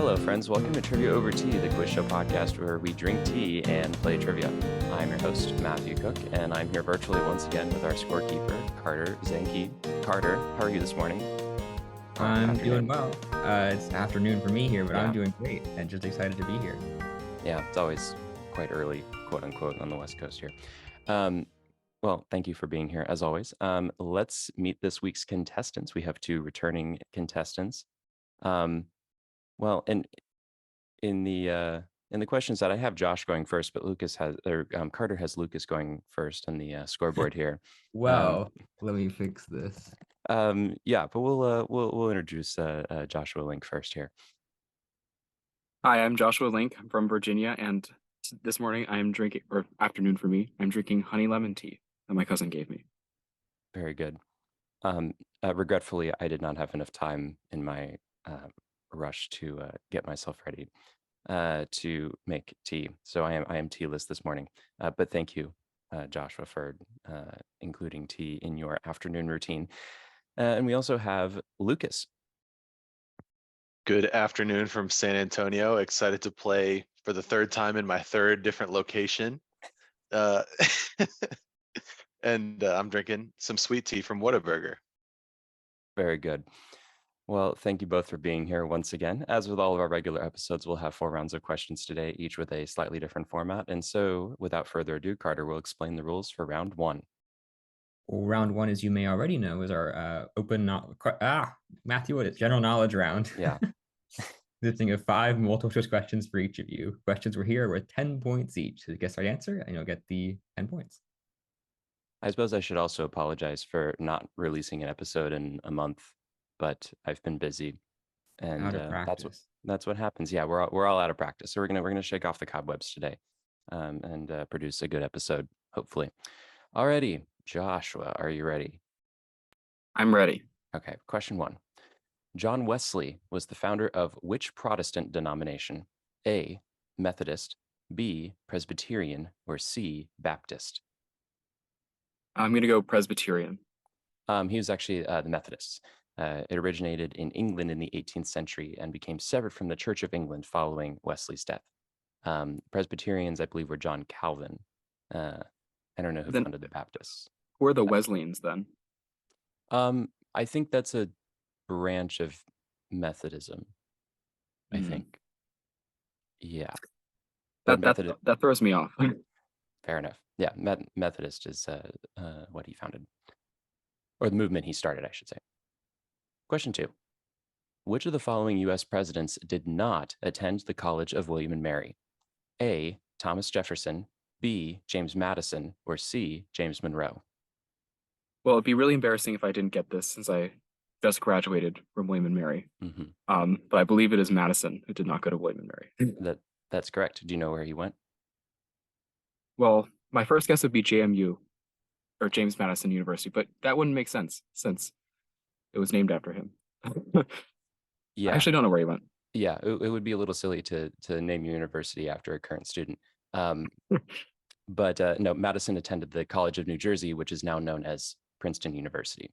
Hello, friends. Welcome to Trivia Over Tea, the quiz show podcast where we drink tea and play trivia. I'm your host, Matthew Cook, and I'm here virtually once again with our scorekeeper, Carter Zanke. Carter, how are you this morning? I'm doing well. It's afternoon for me here, but I'm Yeah. doing great and just excited to be here. Yeah, it's always quite early, quote unquote, on the West Coast here. Well, thank you for being here as always. Let's meet this week's contestants. We have two returning contestants. Well, and in the questions that I have Josh going first, but Carter has Lucas going first on the scoreboard here. Well, let me fix this. Yeah, but we'll introduce Joshua Link first here. Hi, I'm Joshua Link. I'm from Virginia, and this morning I'm drinking, or afternoon for me, I'm drinking honey lemon tea that my cousin gave me. Very good. Regretfully, I did not have enough time in my rush to get myself ready to make tea, so I am tealess this morning. But thank you, Joshua, for including tea in your afternoon routine. And we also have Lucas. Good afternoon from San Antonio. Excited to play for the third time in my third different location. And I'm drinking some sweet tea from Whataburger. Very good. Well, thank you both for being here once again. As with all of our regular episodes, we'll have 4 rounds of questions today, each with a slightly different format. And so without further ado, Carter will explain the rules for round 1. Well, round 1, as you may already know, is our Matthew, what is general knowledge round? Yeah. Consisting of 5 multiple choice questions for each of you. Questions were here worth 10 points each. So guess our answer, and you'll get the 10 points. I suppose I should also apologize for not releasing an episode in a month, but I've been busy, and Out of practice. that's what happens. Yeah, we're all out of practice, so we're gonna shake off the cobwebs today, and produce a good episode, hopefully. Alrighty, Joshua, are you ready? I'm ready. Okay, question 1. John Wesley was the founder of which Protestant denomination? A, Methodist, B, Presbyterian, or C, Baptist? I'm going to go Presbyterian. He was actually the Methodists. It originated in England in the 18th century and became severed from the Church of England following Wesley's death. Presbyterians, I believe, were John Calvin. I don't know who Then- founded the Baptists. Who are the Wesleyans then? I think that's a branch of Methodism. I Hmm. think. Yeah. But That throws me off. fair enough. Yeah, Methodist is what he founded, or the movement he started, I should say. Question 2. Which of the following U.S. presidents did not attend the College of William and Mary? A, Thomas Jefferson, B, James Madison, or C, James Monroe? Well, it'd be really embarrassing if I didn't get this since I just graduated from William and Mary. Mm-hmm. But I believe it is Madison who did not go to William and Mary. That's correct. Do you know where he went? Well, my first guess would be JMU, or James Madison University, but that wouldn't make sense since it was named after him. Yeah. I actually don't know where he went. Yeah, it would be a little silly to name your university after a current student. But no, Madison attended the College of New Jersey, which is now known as Princeton University.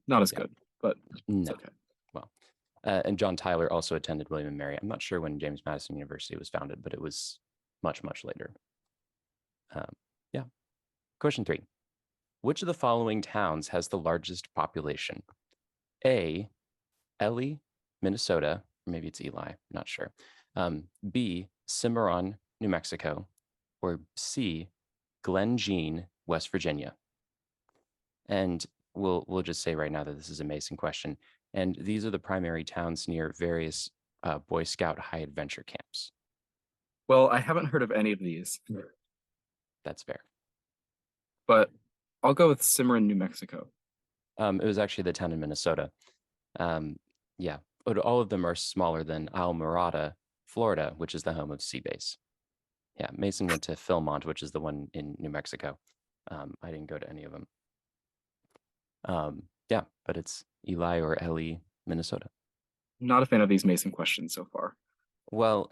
Not as good, but it's No. okay. Well, and John Tyler also attended William and Mary. I'm not sure when James Madison University was founded, but it was much, much later. Yeah. Question 3. Which of the following towns has the largest population? A, Ely, Minnesota, or maybe it's Eli, not sure. B, Cimarron, New Mexico, or C, Glen Jean, West Virginia. And we'll just say right now that this is a Mason question. And these are the primary towns near various Boy Scout high adventure camps. Well, I haven't heard of any of these, That's fair. but I'll go with Cimarron, New Mexico. It was actually the town in Minnesota. Yeah, but all of them are smaller than Islamorada, Florida, which is the home of Seabase. Yeah, Mason went to Philmont, which is the one in New Mexico. I didn't go to any of them. Yeah, but it's Eli or Ellie, Minnesota. Not a fan of these Mason questions so far. Well,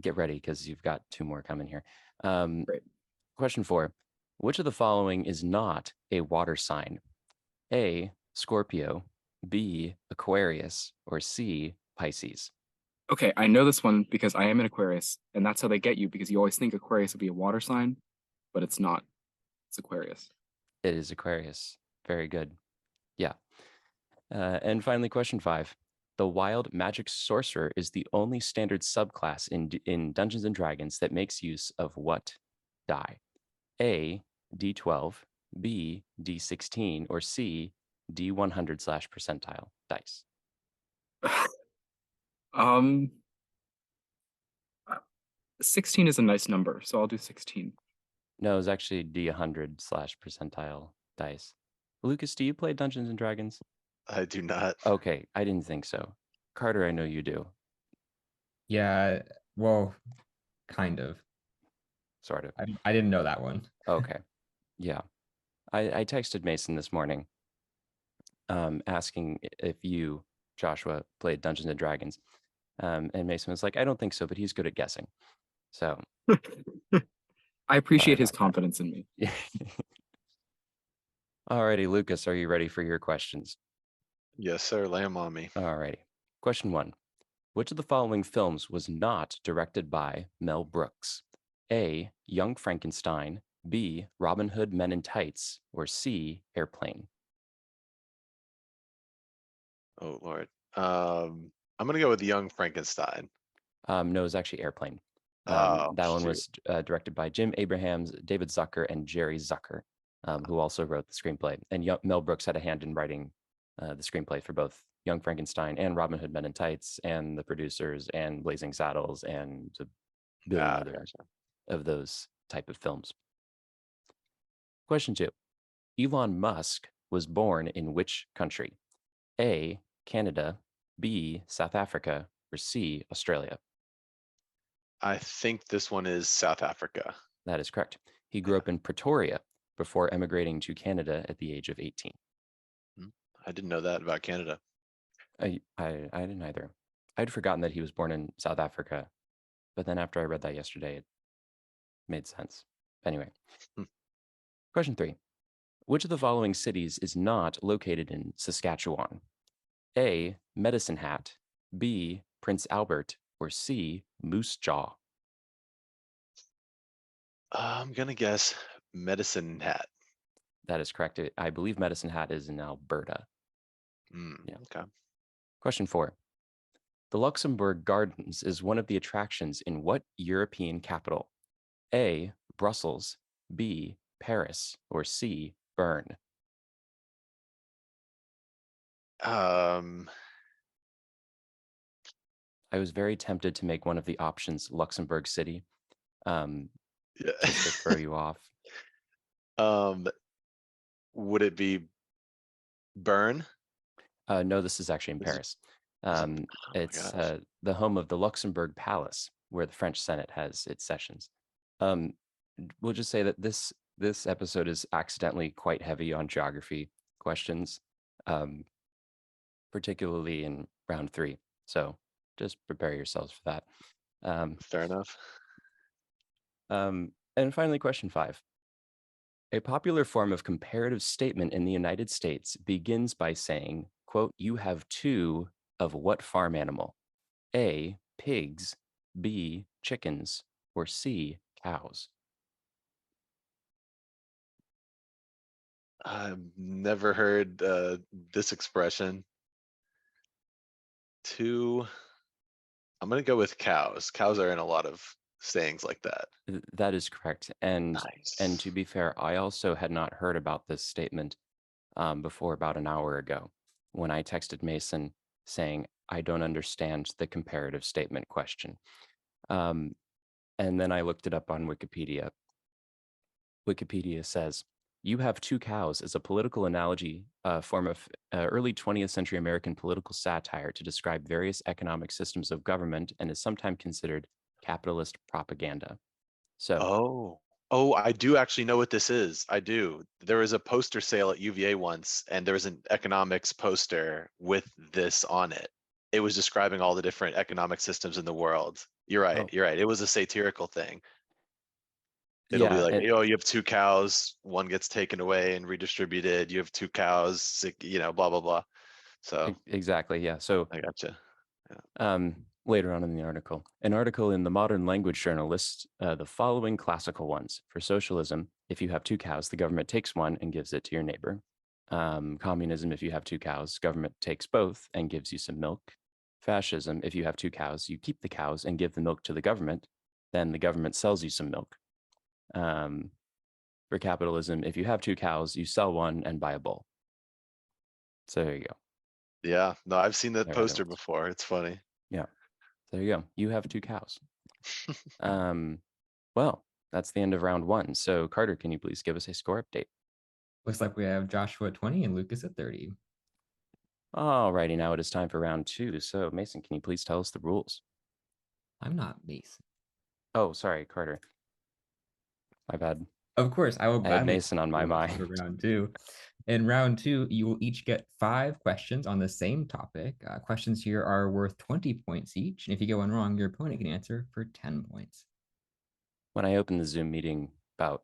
get ready because you've got 2 more coming here. Great. Question 4. Which of the following is not a water sign? A, Scorpio, B, Aquarius, or C, Pisces? Okay, I know this one because I am an Aquarius, and that's how they get you because you always think Aquarius would be a water sign, but it's not. It's Aquarius. It is Aquarius. Very good. Yeah. And finally, question 5. The wild magic sorcerer is the only standard subclass in Dungeons and Dragons that makes use of what die? A, D12, B, D16, or C, D100/percentile dice. Um, 16 is a nice number, so I'll do 16. No, it's actually D100/percentile dice. Lucas, do you play Dungeons and Dragons? I do not. Okay, I didn't think so. Carter, I know you do. Yeah, well, kind of. Sort of. I didn't know that one. Okay. Yeah. I texted Mason this morning asking if you, Joshua, played Dungeons and Dragons. And Mason was like, I don't think so, but he's good at guessing. So I appreciate his about that. confidence in me. yeah. Alrighty, Lucas, are you ready for your questions? Yes, sir. Lay 'em on me. Alrighty. Question 1. Which of the following films was not directed by Mel Brooks? A, Young Frankenstein, B, Robin Hood Men in Tights, or C, Airplane? Oh Lord. I'm gonna go with Young Frankenstein. No, it's actually Airplane. Oh, That one shoot. was directed by Jim Abrahams, David Zucker, and Jerry Zucker, who also wrote the screenplay. And Mel Brooks had a hand in writing the screenplay for both Young Frankenstein and Robin Hood Men in Tights, and the producers, and Blazing Saddles, and a billion Ah, other gotcha. of those type of films. Question 2. Elon Musk was born in which country? A, Canada, B, South Africa, or C, Australia? I think this one is South Africa. That is correct. He grew up in Pretoria before emigrating to Canada at the age of 18. I didn't know that about Canada. I didn't either. I'd forgotten that he was born in South Africa, but then after I read that yesterday, it made sense. Anyway, Hmm. question 3. Which of the following cities is not located in Saskatchewan? A, Medicine Hat, B, Prince Albert, or C, Moose Jaw? I'm gonna guess Medicine Hat. That is correct. I believe Medicine Hat is in Alberta. Yeah. Okay. Question 4. The Luxembourg Gardens is one of the attractions in what European capital? A, Brussels, B, Paris, or C, Bern? Um, I was very tempted to make one of the options Luxembourg City, just to throw yeah. you off. Would it be Bern? No, this is actually in Is it- Paris. Oh my It's gosh. the home of the Luxembourg Palace, where the French Senate has its sessions. We'll just say that this episode is accidentally quite heavy on geography questions, particularly in round 3. So just prepare yourselves for that. Fair enough. And finally, question 5. A popular form of comparative statement in the United States begins by saying, quote, you have 2 of what farm animal? A, pigs, B, chickens, or C, cows? I've never heard this expression. 2. I'm gonna go with cows. Cows are in a lot of sayings like that. That is correct. And Nice. to be fair, I also had not heard about this statement before about an hour ago when I texted Mason saying, I don't understand the comparative statement question. And then I looked it up on Wikipedia. Wikipedia says, you have 2 cows is a political analogy, form of early 20th century American political satire to describe various economic systems of government and is sometimes considered capitalist propaganda. So, Oh, I do actually know what this is. I do. There was a poster sale at UVA once, and there was an economics poster with this on it. It was describing all the different economic systems in the world. You're right. oh, You're right. It was a satirical thing. It'll be yeah, like, and you have 2 cows, one gets taken away and redistributed. You have 2 cows, blah, blah, blah. So exactly, yeah. So, I gotcha. um, later on in the article. An article in the Modern Language Journal lists the following classical ones. For socialism, if you have two cows, the government takes one and gives it to your neighbor. Communism, if you have two cows, government takes both and gives you some milk. Fascism, if you have two cows, you keep the cows and give the milk to the government, then the government sells you some milk. For capitalism, if you have two cows, you sell one and buy a bull. So there you go. Yeah, no, I've seen that There we go. poster before. It's funny. Yeah. There you go. You have two cows. Well, that's the end of round one. So Carter, can you please give us a score update? Looks like we have Joshua at 20 and Lucas at 30. Alrighty, now it is time for round two. So Mason, can you please tell us the rules? I'm not Mason. Oh, sorry, Carter. My bad. Of course, I will I had gladly Mason on my do mind. for round two. In round two, you will each get 5 questions on the same topic. Questions here are worth 20 points each. And if you get one wrong, your opponent can answer for 10 points. When I opened the Zoom meeting about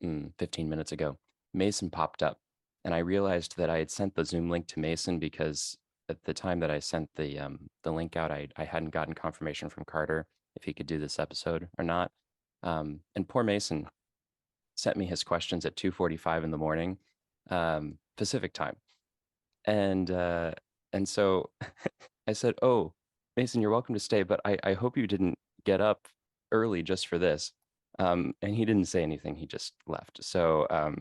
15 minutes ago, Mason popped up, and I realized that I had sent the Zoom link to Mason because at the time that I sent the link out, I hadn't gotten confirmation from Carter if he could do this episode or not. And poor Mason sent me his questions at 2:45 in the morning, Pacific time, and so I said, "Oh, Mason, you're welcome to stay, but I hope you didn't get up early just for this." And he didn't say anything. He just left. So Oh,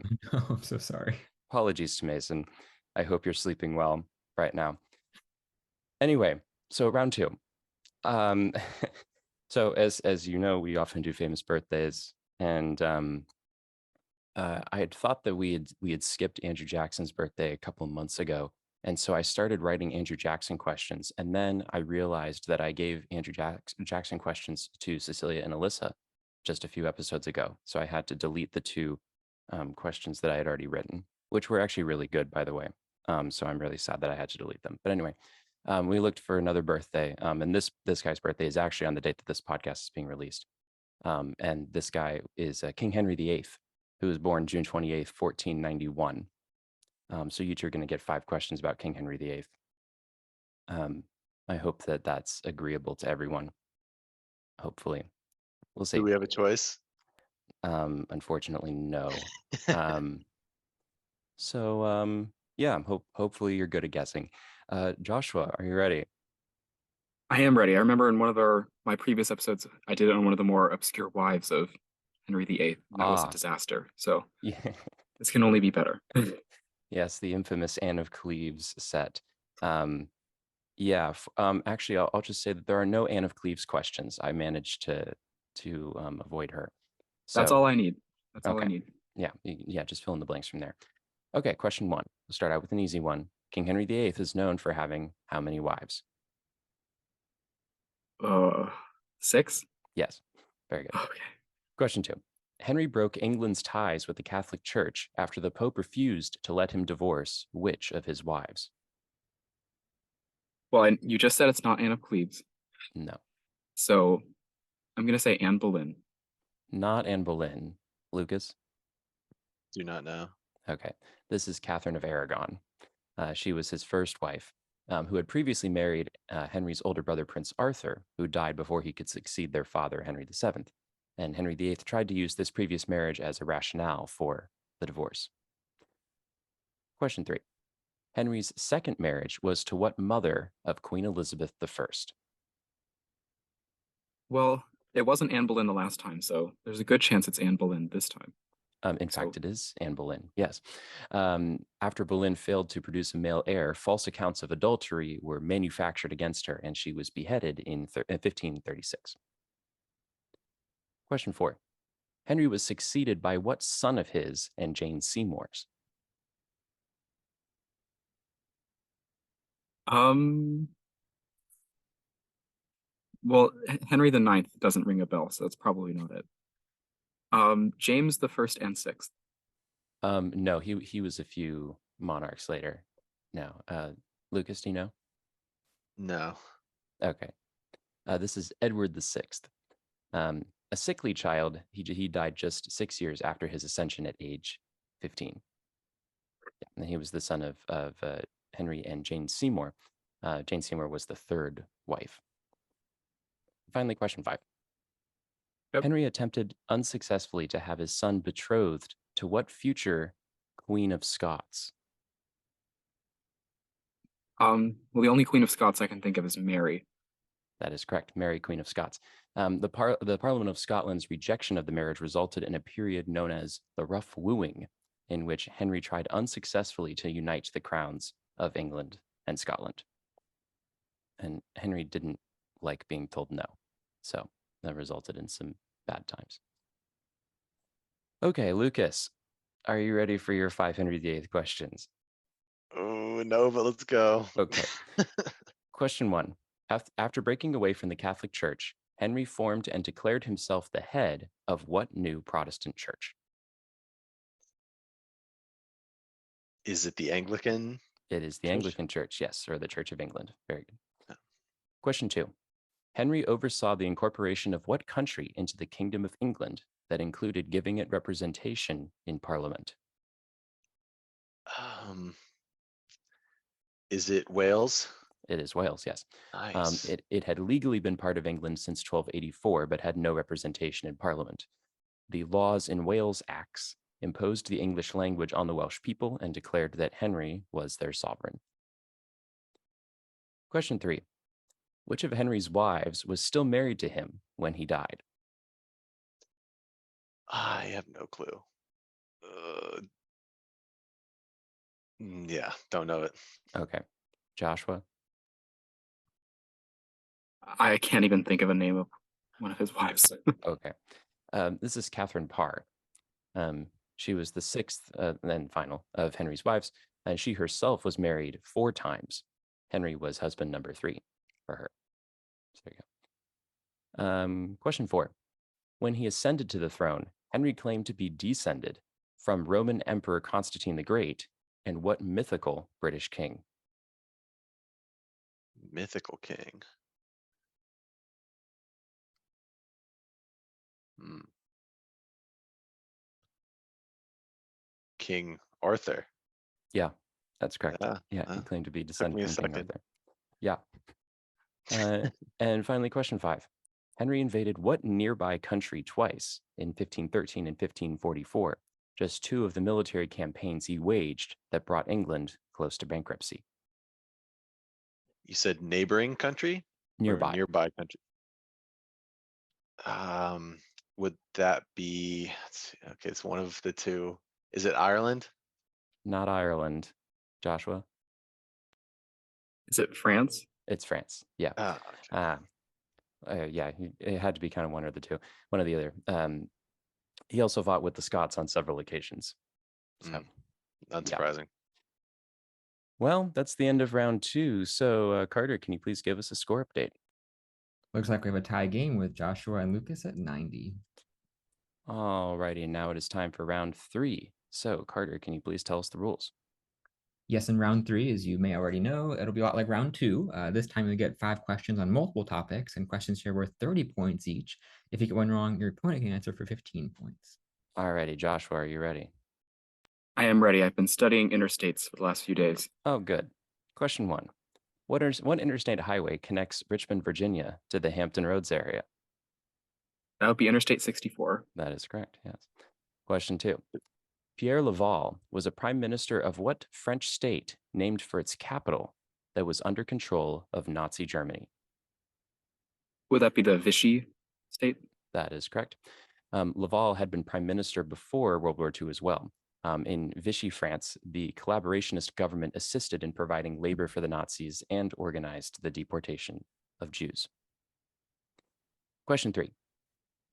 I'm so sorry. apologies to Mason. I hope you're sleeping well right now. Anyway, so round two. So as you know, we often do famous birthdays, and I had thought that we had skipped Andrew Jackson's birthday a couple of months ago, and so I started writing Andrew Jackson questions, and then I realized that I gave Andrew Jackson questions to Cecilia and Alyssa just a few episodes ago. So I had to delete the two questions that I had already written, which were actually really good, by the way. So I'm really sad that I had to delete them. But anyway, we looked for another birthday, and this guy's birthday is actually on the date that this podcast is being released. And this guy is King Henry VIII, who was born June 28th, 1491. So you two are going to get 5 questions about King Henry VIII. I hope that that's agreeable to everyone. Hopefully. We'll see. Do we have a choice? Unfortunately, no. Yeah, hopefully you're good at guessing. Joshua, are you ready? I am ready. I remember in one of my previous episodes, I did it on one of the more obscure wives of Henry VIII. And that was a Ah. disaster. So Yeah. this can only be better. Yes, the infamous Anne of Cleves set. Yeah, actually, I'll just say that there are no Anne of Cleves questions. I managed to avoid her. That's So, all I need. That's all I okay. need. Yeah, just fill in the blanks from there. Okay, question 1. We'll start out with an easy one. King Henry VIII is known for having how many wives? 6? Yes, very good. Okay. Question 2. Henry broke England's ties with the Catholic Church after the Pope refused to let him divorce which of his wives? Well, you just said it's not Anne of Cleves. No, So I'm going to say Anne Boleyn. not Anne Boleyn. Lucas? Do not know. Okay, this is Catherine of Aragon. She was his first wife, who had previously married Henry's older brother, Prince Arthur, who died before he could succeed their father, Henry VII. And Henry VIII tried to use this previous marriage as a rationale for the divorce. Question 3. Henry's second marriage was to what mother of Queen Elizabeth I? Well, it wasn't Anne Boleyn the last time, so there's a good chance it's Anne Boleyn this time. In fact, it is Anne Boleyn, yes. After Boleyn failed to produce a male heir, false accounts of adultery were manufactured against her, and she was beheaded in 1536. Question 4. Henry was succeeded by what son of his and Jane Seymour's? Well, Henry IX doesn't ring a bell, so that's probably not it. James the First and Sixth. No, he was a few monarchs later. No, Lucas, do you know? No. Okay. This is Edward VI. A sickly child, he died just 6 years after his ascension at age 15. Yeah, and he was the son of Henry and Jane Seymour. Jane Seymour was the third wife. finally, question 5. Yep. Henry attempted unsuccessfully to have his son betrothed to what future Queen of Scots? Well, the only Queen of Scots I can think of is Mary. That is correct, Mary, Queen of Scots. The Parliament of Scotland's rejection of the marriage resulted in a period known as the Rough Wooing, in which Henry tried unsuccessfully to unite the crowns of England and Scotland. And Henry didn't like being told no, so that resulted in some bad times. Okay, Lucas, are you ready for your 5 Henry VIII questions? Oh, no, but let's go. Okay. Question 1. After breaking away from the Catholic Church, Henry formed and declared himself the head of what new Protestant church? Is it the Anglican? It is the Church? Anglican Church, yes, or the Church of England. Very good. Yeah. Question 2. Henry oversaw the incorporation of what country into the Kingdom of England that included giving it representation in Parliament? Is it Wales? It is Wales, yes. Nice. It had legally been part of England since 1284, but had no representation in Parliament. The Laws in Wales Acts imposed the English language on the Welsh people and declared that Henry was their sovereign. Question 3. Which of Henry's wives was still married to him when he died? I have no clue. Yeah, don't know it. Okay. Joshua? I can't even think of a name of one of his wives. Okay. This is Catherine Parr. She was the 6th and final of Henry's wives, and she herself was married 4 times. Henry was husband number 3 for her. So there you go. Question 4. When he ascended to the throne, Henry claimed to be descended from Roman Emperor Constantine the Great and what mythical British king? Mythical king. King Arthur. Yeah, that's correct. Yeah, Yeah, he claimed to be me a descended from King second. Arthur. Yeah. And finally, question 5. Henry invaded what nearby country twice in 1513 and 1544? Just 2 of the military campaigns he waged that brought England close to bankruptcy. You said neighboring country? Or Nearby. nearby country. Would that be, let's see, okay, it's one of the 2. Is it Ireland? Not Ireland. Joshua? Is it France? It's France. Yeah. Okay. Yeah, it had to be kind of one or the 2, one or the other. He also fought with the Scots on several occasions. So, Unsurprising. well, that's the end of round 2. So, Carter, can you please give us a score update? Looks like we have a tie game with Joshua and Lucas at 90. Alrighty, and now it is time for round 3. So, Carter, can you please tell us the rules? Yes, in round 3, as you may already know, it'll be a lot like round 2. This time you get 5 questions on multiple topics, and questions here worth 30 points each. If you get one wrong, your opponent can answer for 15 points. Alrighty, Joshua, are you ready? I am ready. I've been studying interstates for the last few days. Oh, good. Question 1. What interstate highway connects Richmond, Virginia to the Hampton Roads area? That would be Interstate 64. That is correct, yes. Question 2. Pierre Laval was a prime minister of what French state named for its capital that was under control of Nazi Germany? Would that be the Vichy state? That is correct. Laval had been prime minister before World War II as well. In Vichy France, the collaborationist government assisted in providing labor for the Nazis and organized the deportation of Jews. Question 3.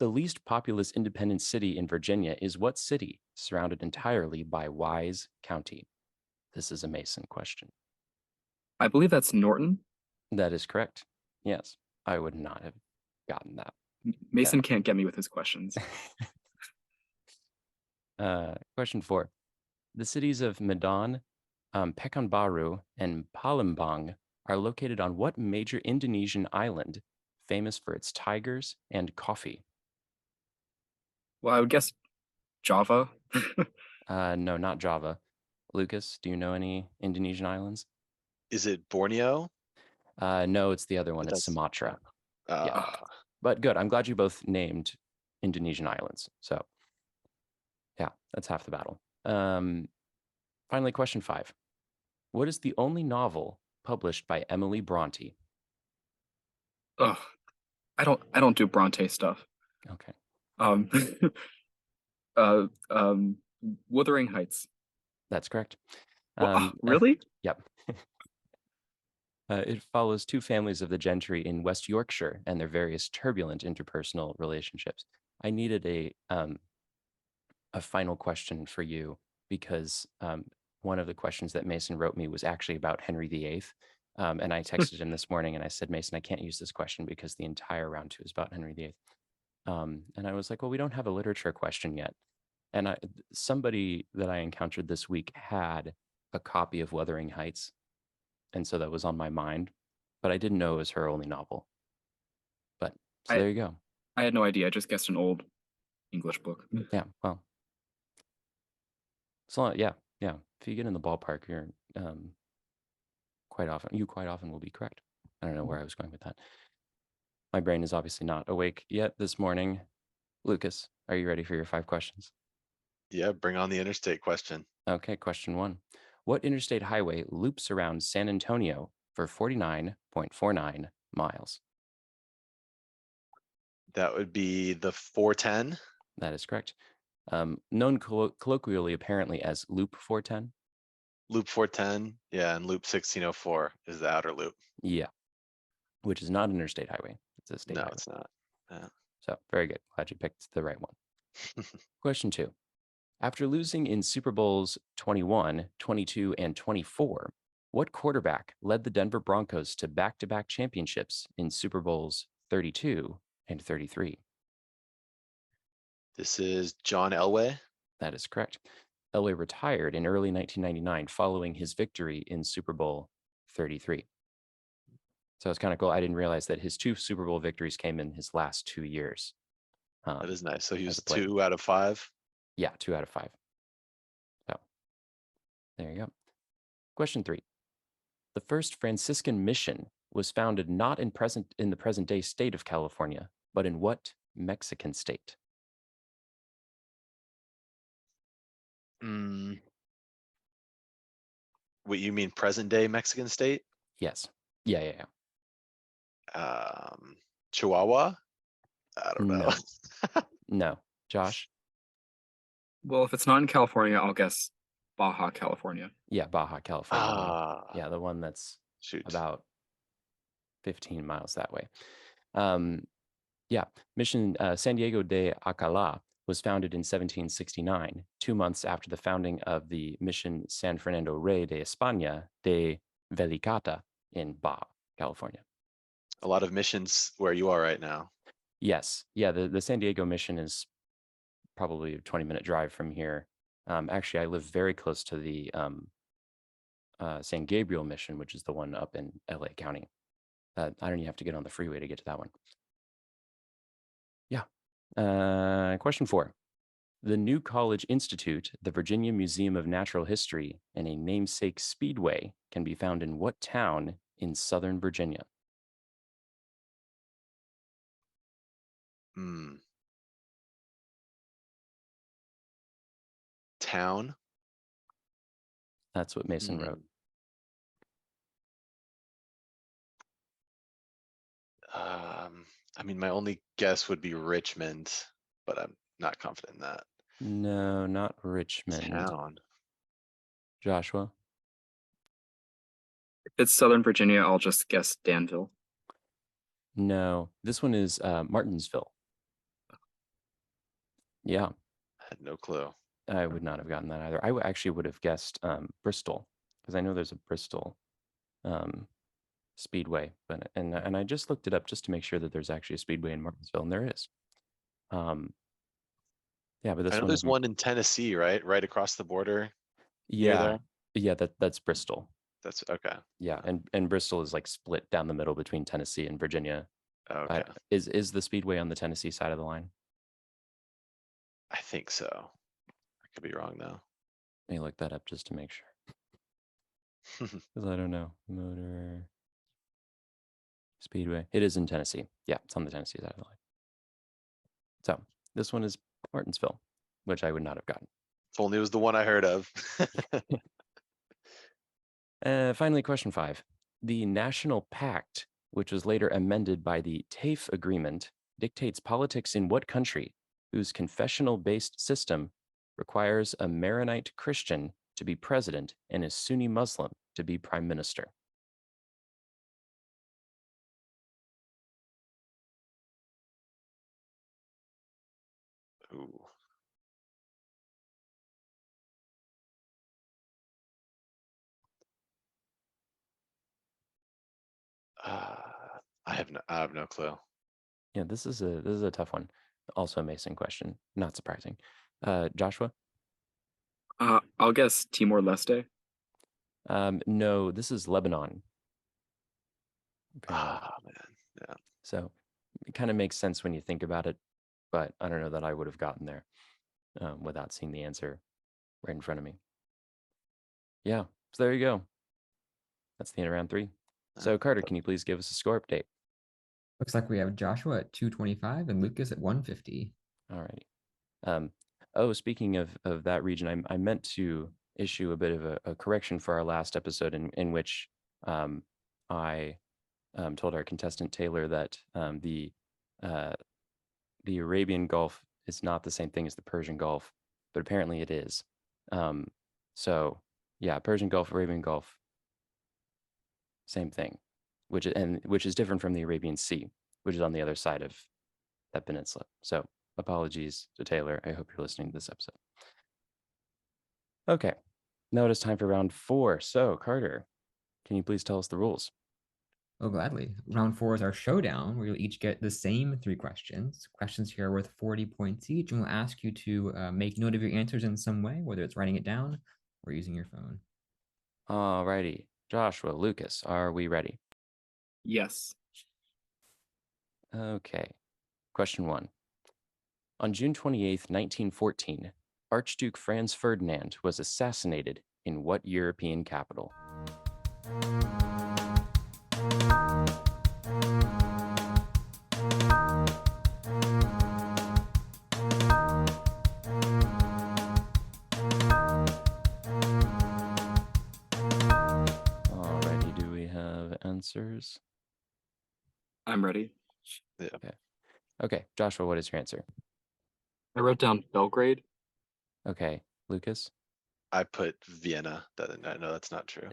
The least populous independent city in Virginia is what city surrounded entirely by Wise County? This is a Mason question. I believe that's Norton. That is correct. Yes, I would not have gotten that. Mason can't get me with his questions. Question 4. The cities of Medan, Pekanbaru, and Palembang are located on what major Indonesian island famous for its tigers and coffee? Well, I would guess Java. No, not Java. Lucas, do you know any Indonesian islands? Is it Borneo? No, it's the other one. It's That's- Sumatra. Uh, But good. I'm glad you both named Indonesian islands. So yeah, that's half the battle. Finally, question 5. What is the only novel published by Emily Bronte? Oh, I don't do Bronte stuff. Okay. Um, uh, um, Wuthering Heights. That's correct. Really? Yep. It follows two families of the gentry in West Yorkshire and their various turbulent interpersonal relationships. I needed a final question for you because one of the questions that Mason wrote me was actually about Henry VIII. And I texted him this morning and I said, Mason, I can't use this question because the entire round 2 is about Henry VIII. And I was like, well, we don't have a literature question yet. And somebody that I encountered this week had a copy of Wuthering Heights. And so that was on my mind, but I didn't know it was her only novel. But so I- there you go. I had no idea. I just guessed an old English book. Yeah. Well, so yeah. If you get in the ballpark, you're quite often will be correct. I don't know where I was going with that. My brain is obviously not awake yet this morning. Lucas, are you ready for your 5 questions? Yeah, bring on the interstate question. Okay, question 1. What interstate highway loops around San Antonio for 49.49 miles? That would be the 410. That is correct. Known colloquially apparently as Loop 410. Loop 410. Yeah, and loop 1604 is the outer loop. Yeah, which is not an interstate highway. It's a state No, highway. it's not. Yeah. So very good. Glad you picked the right one. Question 2. After losing in Super Bowls 21, 22, and 24, what quarterback led the Denver Broncos to back-to-back championships in Super Bowls 32 and 33? This is John Elway. That is correct. Elway retired in early 1999 following his victory in Super Bowl 33. So it's kind of cool. I didn't realize that his 2 Super Bowl victories came in his last 2 years. That is nice. So he as was a player. 2 out of 5. Yeah, 2 out of 5. So there you go. Question 3. The first Franciscan mission was founded not in the present day state of California, but in what Mexican state? What you mean present day Mexican state? Yes. Yeah. Chihuahua? I don't know. No. Josh? Well, if it's not in California, I'll guess Baja California. Yeah, Baja California. Yeah, Ah, the one that's shoot. about 15 miles that way. Yeah, Mission San Diego de Alcalá was founded in 1769, 2 months after the founding of the Mission San Fernando Rey de España de Velicata in Baja, California. A lot of missions where you are right now. Yes. Yeah, the San Diego mission is probably a 20-minute drive from here. Actually, I live very close to the San Gabriel mission, which is the one up in LA County. I don't even have to get on the freeway to get to that one. Yeah. Question 4. The New College Institute, the Virginia Museum of Natural History, and a namesake speedway can be found in what town in Southern Virginia? Town? That's what Mason wrote. I mean, my only guess would be Richmond, but I'm not confident in that. No, not Richmond. Town. Joshua? If it's Southern Virginia, I'll just guess Danville. No, this one is Martinsville. Yeah, I had no clue. I would not have gotten that either. I actually would have guessed Bristol, because I know there's a Bristol speedway, but and I just looked it up just to make sure that there's actually a speedway in Martinsville, and there is. Yeah, but this I know one there's is one in Tennessee, right? Right across the border. near yeah, there? yeah, that's Bristol. That's okay. Yeah, and Bristol is like split down the middle between Tennessee and Virginia. Okay. Is the speedway on the Tennessee side of the line? I think so. I could be wrong though. Let me look that up just to make sure. Because I don't know. Motor Speedway. It is in Tennessee. Yeah, it's on the Tennessee side of the line. So this one is Martinsville, which I would not have gotten. If only it was the one I heard of. Finally, question 5. The National Pact, which was later amended by the TAFE Agreement, dictates politics in what country whose confessional-based system requires a Maronite Christian to be president and a Sunni Muslim to be prime minister? Ooh. I have no clue. Yeah, this is a tough one. Also a Mason question. Not surprising. Joshua? I'll guess Timor-Leste. No, this is Lebanon. apparently. Ah, man. So it kind of makes sense when you think about it, but I don't know that I would have gotten there without seeing the answer right in front of me. Yeah, so there you go. That's the end of round 3. So Carter, can you please give us a score update? Looks like we have Joshua at 225 and Lucas at 150. All righty. Oh, speaking of that region, I meant to issue a bit of a correction for our last episode in which I told our contestant Taylor that the Arabian Gulf is not the same thing as the Persian Gulf, but apparently it is. So yeah, Persian Gulf, Arabian Gulf, same thing, which is different from the Arabian Sea, which is on the other side of that peninsula. So apologies to Taylor. I hope you're listening to this episode. Okay, now it is time for round 4. So Carter, can you please tell us the rules? Oh, gladly. Round 4 is our showdown, where you'll each get the same 3 questions. Questions here are worth 40 points each, and we'll ask you to make note of your answers in some way, whether it's writing it down or using your phone. All righty. Joshua, Lucas, are we ready? Yes. Okay. Question 1. On June 28th, 1914, Archduke Franz Ferdinand was assassinated in what European capital? Alrighty, do we have answers? I'm ready. Okay, Joshua, what is your answer? I wrote down Belgrade. Okay, Lucas? I put Vienna. I know that's not true.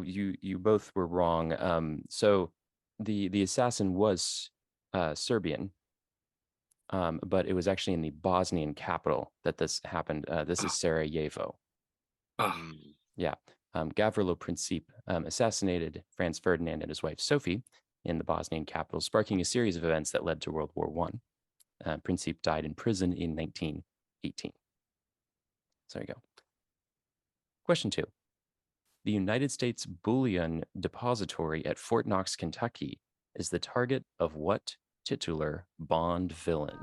You both were wrong. So the assassin was Serbian, but it was actually in the Bosnian capital that this happened. This is Sarajevo. Ah, Yeah. Gavrilo Princip assassinated Franz Ferdinand and his wife Sophie in the Bosnian capital, sparking a series of events that led to World War I. Princip died in prison in 1918. So there you go. Question 2. The United States Bullion Depository at Fort Knox, Kentucky is the target of what titular Bond villain?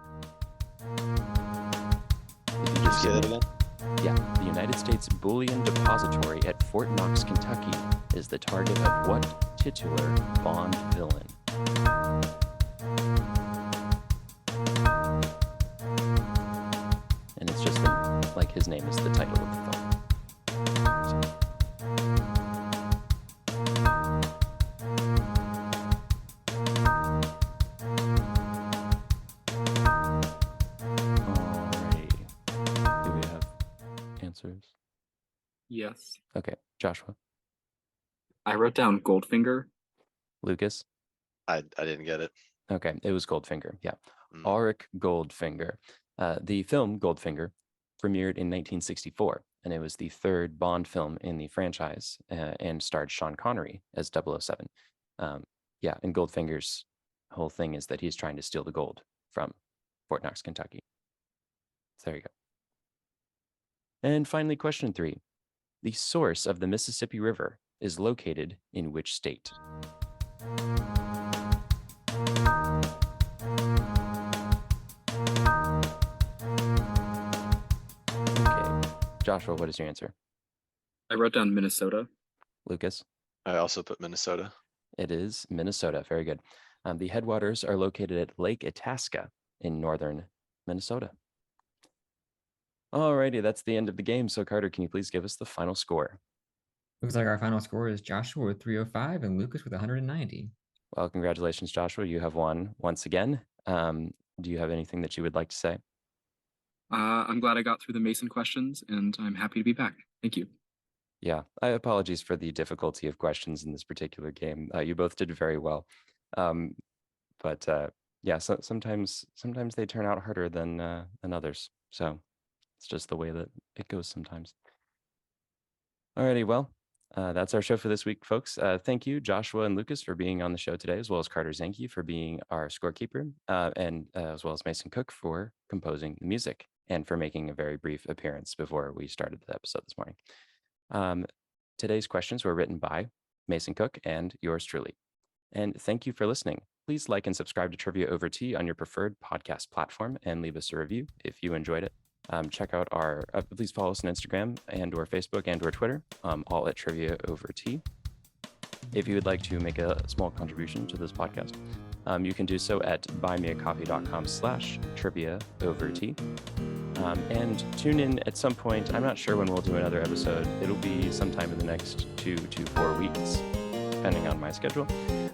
If you just Say give that me- again. Yeah, the United States Bullion Depository at Fort Knox, Kentucky is the target of what titular Bond villain? And it's just like his name is the title of the film. Alrighty. Do we have answers? yes. Okay, Joshua, I wrote down Goldfinger. Lucas. I didn't get it. Okay, it was Goldfinger. Yeah, Mm. Auric Goldfinger. The film Goldfinger premiered in 1964, and it was the 3rd Bond film in the franchise and starred Sean Connery as 007. Yeah, and Goldfinger's whole thing is that he's trying to steal the gold from Fort Knox, Kentucky. So there you go. And finally, question 3. The source of the Mississippi River is located in which state? Okay, Joshua, what is your answer? I wrote down Minnesota. Lucas? I also put Minnesota. It is Minnesota. Very good. The headwaters are located at Lake Itasca in northern Minnesota. Alrighty, that's the end of the game. So Carter, can you please give us the final score? Looks like our final score is Joshua with 305 and Lucas with 190. Well, congratulations, Joshua. You have won once again. Do you have anything that you would like to say? I'm glad I got through the Mason questions, and I'm happy to be back. Thank you. Yeah, I apologies for the difficulty of questions in this particular game. You both did very well. But yeah, so sometimes they turn out harder than others. So it's just the way that it goes sometimes. Alrighty, well, that's our show for this week, folks. Thank you, Joshua and Lucas, for being on the show today, as well as Carter Zenke for being our scorekeeper, and as well as Mason Cook for composing the music and for making a very brief appearance before we started the episode this morning. Today's questions were written by Mason Cook and yours truly. And thank you for listening. Please like and subscribe to Trivia Over Tea on your preferred podcast platform and leave us a review if you enjoyed it. Check out please follow us on Instagram and or Facebook and or Twitter, all at Trivia Over Tea. If you would like to make a small contribution to this podcast, you can do so at buymeacoffee.com/Trivia Over Tea. And tune in at some point. I'm not sure when we'll do another episode. It'll be sometime in the next 2 to 4 weeks, depending on my schedule.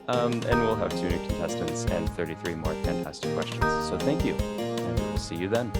And we'll have 2 new contestants and 33 more fantastic questions. So thank you, and we'll see you then.